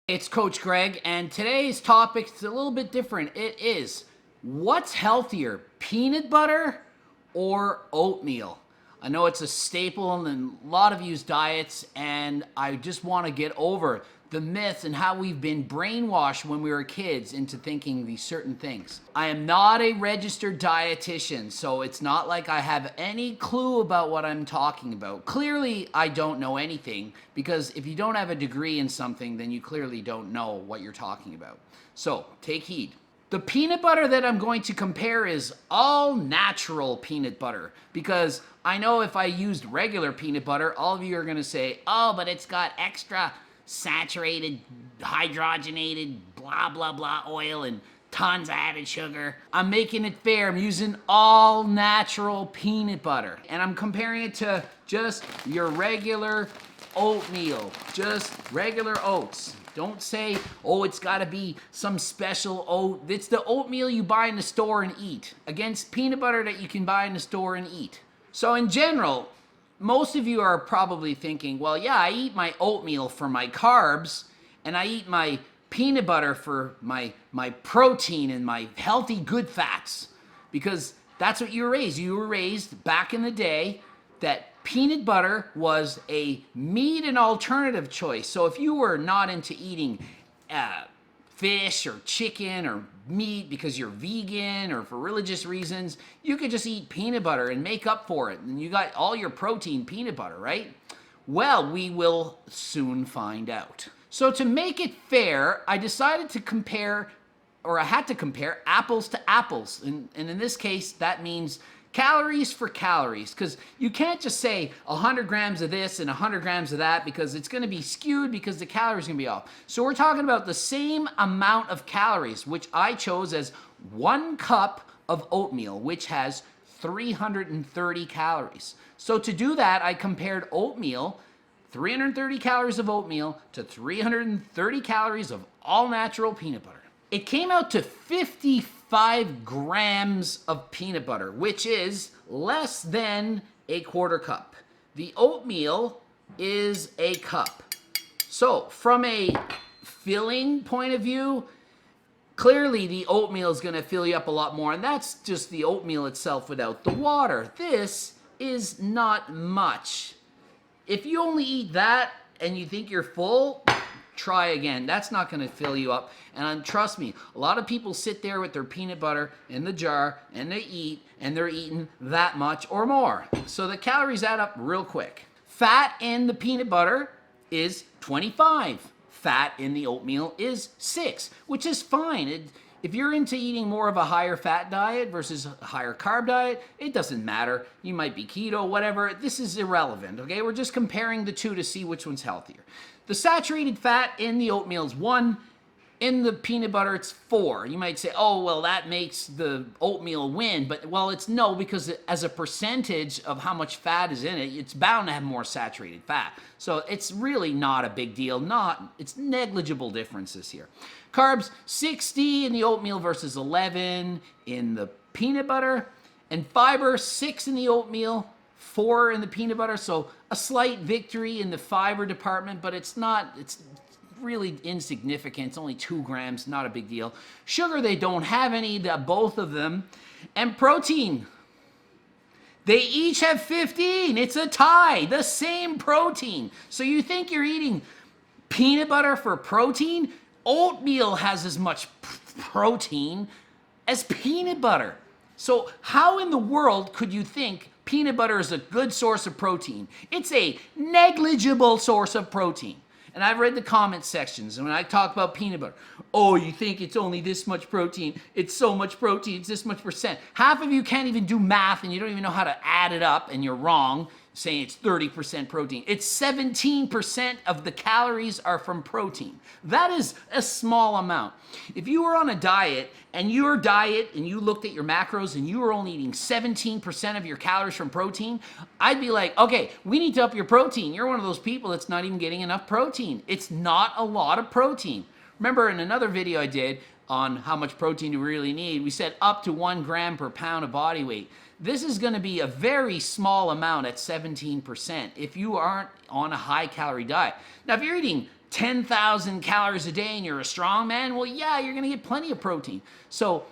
It's Coach Greg, and today's topic is a little bit different. It is, what's healthier, peanut butter or oatmeal? I know it's a staple in a lot of you's diets, and I just want to get over the myths and how we've been brainwashed when we were kids into thinking these certain things. I am not a registered dietitian, so it's not like I have any clue about what I'm talking about. Clearly, I don't know anything, because if you don't have a degree in something, then you clearly don't know what you're talking about. So, take heed. The peanut butter that I'm going to compare is all natural peanut butter, because I know if I used regular peanut butter, all of you are going to say, oh, but it's got extra saturated, hydrogenated, blah, blah, blah oil and tons of added sugar. I'm making it fair. I'm using all natural peanut butter, and I'm comparing it to just your regular oatmeal, just regular oats. Don't say, oh, it's got to be some special oat. It's the oatmeal you buy in the store and eat against peanut butter that you can buy in the store and eat. So in general, most of you are probably thinking, well, yeah, I eat my oatmeal for my carbs, and I eat my peanut butter for my protein and my healthy good fats, because that's what you were raised. You were raised back in the day that peanut butter was a meat and alternative choice. So if you were not into eating fish or chicken or meat because you're vegan or for religious reasons, you could just eat peanut butter and make up for it. And you got all your protein peanut butter, right? Well, we will soon find out. So to make it fair, I decided to compare, or I had to compare apples to apples. And in this case, that means calories for calories, because you can't just say 100 grams of this and 100 grams of that, because it's going to be skewed because the calories are going to be off. So we're talking about the same amount of calories, which I chose as 1 cup of oatmeal, which has 330 calories. So to do that, I compared oatmeal, 330 calories of oatmeal, to 330 calories of all natural peanut butter. It came out to 55 grams of peanut butter, which is less than a quarter cup. The oatmeal is a cup. So from a filling point of view, clearly the oatmeal is going to fill you up a lot more, and that's just the oatmeal itself without the water. This is not much. If you only eat that and you think you're full, try again. That's not going to fill you up. And trust me, a lot of people sit there with their peanut butter in the jar and they eat, and they're eating that much or more. So the calories add up real quick. Fat in the peanut butter is 25. Fat in the oatmeal is 6, which is fine. If you're into eating more of a higher fat diet versus a higher carb diet, it doesn't matter. You might be keto, whatever. This is irrelevant, okay? We're just comparing the two to see which one's healthier. The saturated fat in the oatmeal is 1. In the peanut butter, it's 4. You might say, oh, well, that makes the oatmeal win. But, well, it's no, because as a percentage of how much fat is in it, it's bound to have more saturated fat. So it's really not a big deal. It's negligible differences here. Carbs, 60 in the oatmeal versus 11 in the peanut butter. And fiber, 6 in the oatmeal, 4 in the peanut butter. So a slight victory in the fiber department, but it's really insignificant. It's only 2 grams, not a big deal. Sugar, they don't have any, both of them. And protein, they each have 15. It's a tie, the same protein. So you think you're eating peanut butter for protein? Oatmeal has as much protein as peanut butter. So how in the world could you think peanut butter is a good source of protein? It's a negligible source of protein. And I've read the comment sections, and when I talk about peanut butter, oh, you think it's only this much protein, it's so much protein, it's this much percent. Half of you can't even do math, and you don't even know how to add it up, and you're wrong, saying it's 30% protein. It's 17% of the calories are from protein. That is a small amount. If you were on a diet, and you looked at your macros, and you were only eating 17% of your calories from protein, I'd be like, okay, we need to up your protein. You're one of those people that's not even getting enough protein. It's not a lot of protein. Remember in another video I did on how much protein you really need, we said up to 1 gram per pound of body weight. This is going to be a very small amount at 17% if you aren't on a high calorie diet. Now, if you're eating 10,000 calories a day and you're a strong man, well, yeah, you're gonna get plenty of protein. So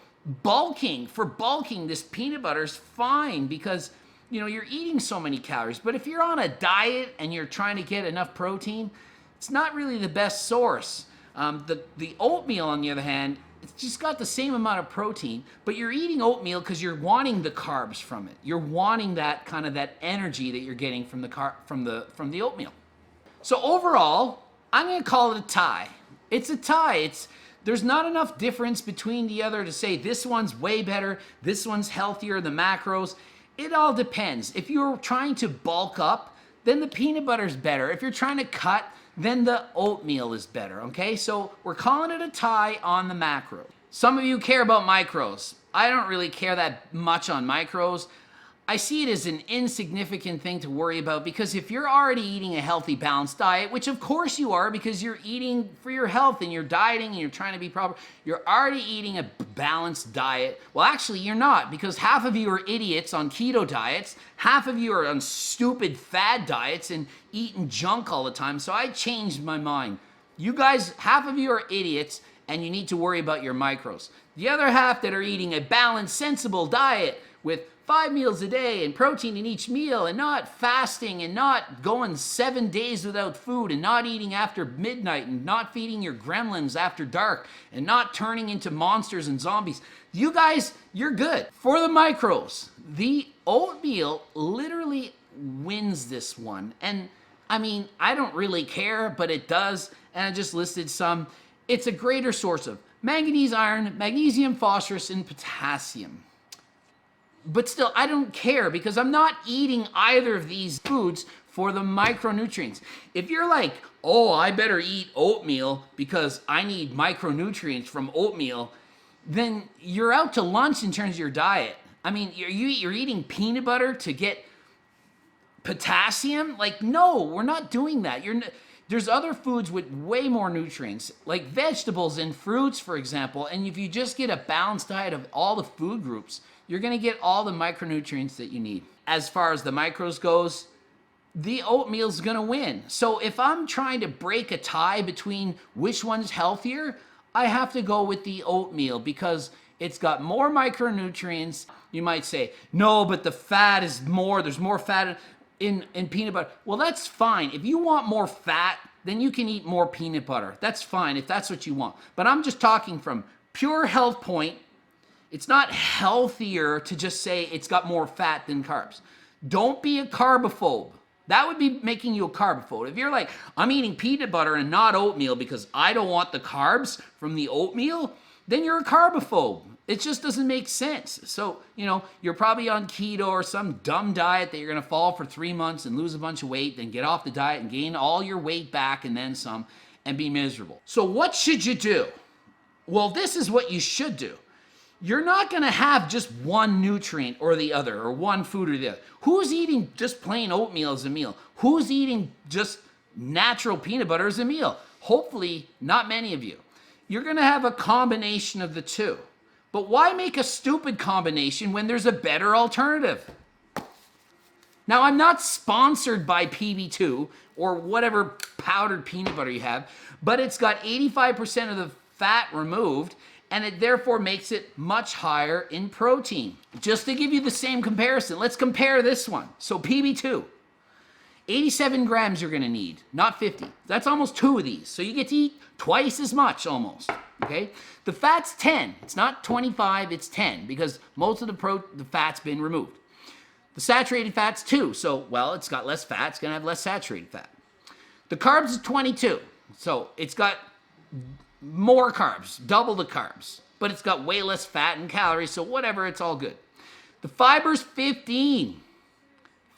for bulking, this peanut butter is fine because you're eating so many calories. But if you're on a diet and you're trying to get enough protein, it's not really the best source. The oatmeal, on the other hand, it's just got the same amount of protein, but you're eating oatmeal because you're wanting the carbs from it. You're wanting that kind of that energy that you're getting from the oatmeal. So overall, I'm going to call it a tie. It's a tie. There's not enough difference between the other to say this one's way better, this one's healthier, the macros. It all depends. If you're trying to bulk up, then the peanut butter's better. If you're trying to cut, then the oatmeal is better, okay? So we're calling it a tie on the macros. Some of you care about micros. I don't really care that much on micros. I see it as an insignificant thing to worry about because if you're already eating a healthy, balanced diet, which of course you are because you're eating for your health and you're dieting and you're trying to be proper, you're already eating a balanced diet. Well, actually, you're not because half of you are idiots on keto diets, half of you are on stupid fad diets and eating junk all the time. So I changed my mind. You guys, half of you are idiots and you need to worry about your micros. The other half that are eating a balanced, sensible diet with 5 meals a day and protein in each meal and not fasting and not going 7 days without food and not eating after midnight and not feeding your gremlins after dark and not turning into monsters and zombies. You guys, you're good. For the micros, the oatmeal literally wins this one. And I mean, I don't really care, but it does. And I just listed some. It's a greater source of manganese, iron, magnesium, phosphorus, and potassium. But still, I don't care because I'm not eating either of these foods for the micronutrients. If you're like, oh, I better eat oatmeal because I need micronutrients from oatmeal, then you're out to lunch in terms of your diet. I mean, you're eating peanut butter to get potassium? Like, no, we're not doing that. There's other foods with way more nutrients, like vegetables and fruits, for example. And if you just get a balanced diet of all the food groups, you're going to get all the micronutrients that you need. As far as the micros goes, the oatmeal's going to win. So if I'm trying to break a tie between which one's healthier, I have to go with the oatmeal because it's got more micronutrients. You might say, no, but the fat is more. There's more fat in peanut butter. Well, that's fine. If you want more fat, then you can eat more peanut butter. That's fine if that's what you want. But I'm just talking from pure health point. It's not healthier to just say it's got more fat than carbs. Don't be a carbophobe. That would be making you a carbophobe. If you're like, I'm eating peanut butter and not oatmeal because I don't want the carbs from the oatmeal, then you're a carbophobe. It just doesn't make sense. So, you're probably on keto or some dumb diet that you're going to fall for 3 months and lose a bunch of weight, then get off the diet and gain all your weight back and then some and be miserable. So what should you do? Well, this is what you should do. You're not going to have just one nutrient or the other, or one food or the other. Who's eating just plain oatmeal as a meal? Who's eating just natural peanut butter as a meal? Hopefully, not many of you. You're going to have a combination of the two. But why make a stupid combination when there's a better alternative? Now, I'm not sponsored by PB2 or whatever powdered peanut butter you have, but it's got 85% of the fat removed, and it therefore makes it much higher in protein. Just to give you the same comparison, let's compare this one. So PB2, 87 grams you're gonna need, not 50. That's almost 2 of these. So you get to eat twice as much almost, okay? The fat's 10, it's not 25, it's 10 because most of the fat's been removed. The saturated fat's 2, so, well, it's got less fat, it's gonna have less saturated fat. The carbs is 22, so it's got more carbs, double the carbs, but it's got way less fat and calories, so whatever, it's all good. The fiber's 15.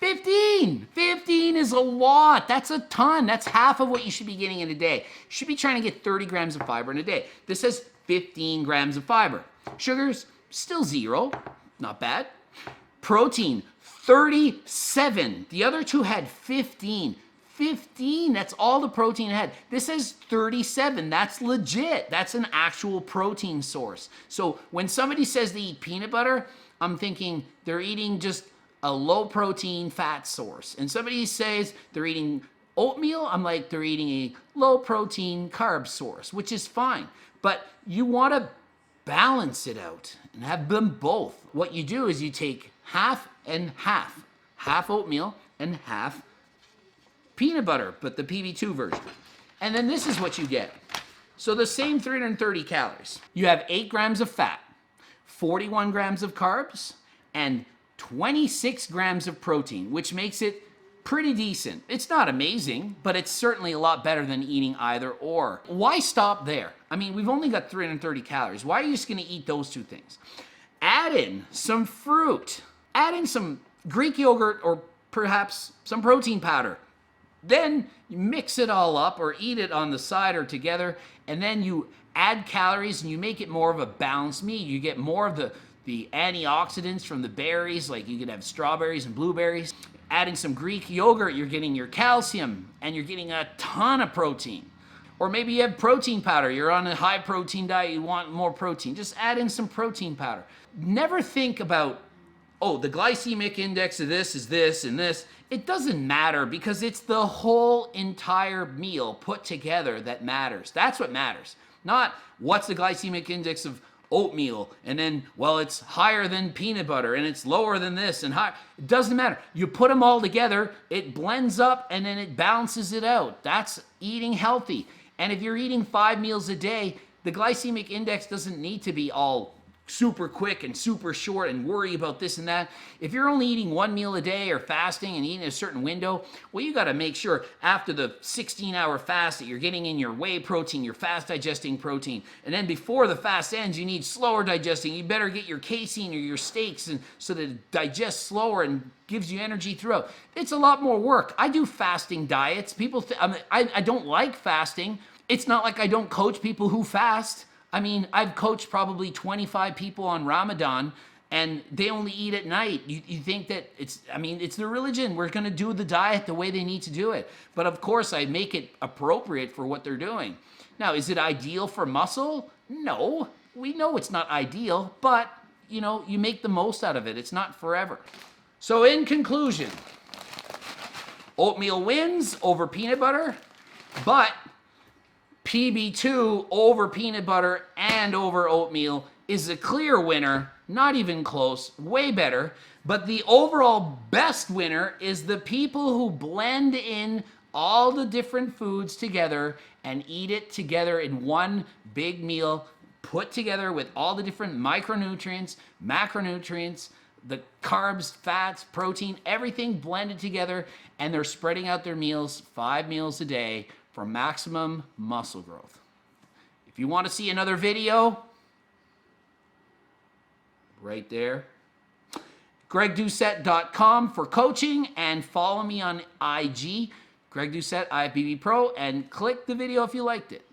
15 is a lot. That's a ton. That's half of what you should be getting in a day. You should be trying to get 30 grams of fiber in a day. This says 15 grams of fiber. Sugars, still 0. Not bad. Protein, 37. The other two had 15. 15, that's all the protein it had. This says 37, that's legit. That's an actual protein source. So when somebody says they eat peanut butter, I'm thinking they're eating just a low protein fat source. And somebody says they're eating Oatmeal, I'm like they're eating a low protein carb source, which is fine. But you want to balance it out and have them both. What you do is you take half and half oatmeal and half peanut butter, but the PB2 version. And then this is what you get. So the same 330 calories. You have 8 grams of fat, 41 grams of carbs, and 26 grams of protein, which makes it pretty decent. It's not amazing, but it's certainly a lot better than eating either or. Why stop there? I mean, we've only got 330 calories. Why are you just gonna eat those two things? Add in some fruit. Add in some Greek yogurt or perhaps some protein powder. Then you mix it all up or eat it on the side or together, and then you add calories and you make it more of a balanced meal. You get more of the antioxidants from the berries, like you could have strawberries and blueberries. Adding some Greek yogurt, you're getting your calcium and you're getting a ton of protein. Or maybe you have protein powder. You're on a high protein diet, you want more protein. Just add in some protein powder. Never think about, oh, the glycemic index of this is this and this. It doesn't matter because it's the whole entire meal put together that matters. That's what matters. Not what's the glycemic index of oatmeal and then, well, it's higher than peanut butter and it's lower than this and high. It doesn't matter. You put them all together, it blends up and then it balances it out. That's eating healthy. And if you're eating 5 meals a day, the glycemic index doesn't need to be all super quick and super short and worry about this and that. If you're only eating 1 meal a day or fasting and eating a certain window, well, you got to make sure after the 16-hour fast that you're getting in your whey protein, your fast digesting protein. And then before the fast ends, you need slower digesting. You better get your casein or your steaks and so that it digests slower and gives you energy throughout. It's a lot more work. I do fasting diets. People, I don't like fasting. It's not like I don't coach people who fast. I mean, I've coached probably 25 people on Ramadan and they only eat at night. You think that it's their religion. We're going to do the diet the way they need to do it. But of course, I make it appropriate for what they're doing. Now, is it ideal for muscle? No, we know it's not ideal, but you make the most out of it. It's not forever. So in conclusion, oatmeal wins over peanut butter, but PB2 over peanut butter and over oatmeal is a clear winner, not even close, way better. But the overall best winner is the people who blend in all the different foods together and eat it together in one big meal, put together with all the different micronutrients, macronutrients, the carbs, fats, protein, everything blended together, and they're spreading out their meals 5 meals a day for maximum muscle growth. If you want to see another video, right there, GregDoucette.com for coaching, and follow me on IG, Greg Doucette, IFBB Pro, and click the video if you liked it.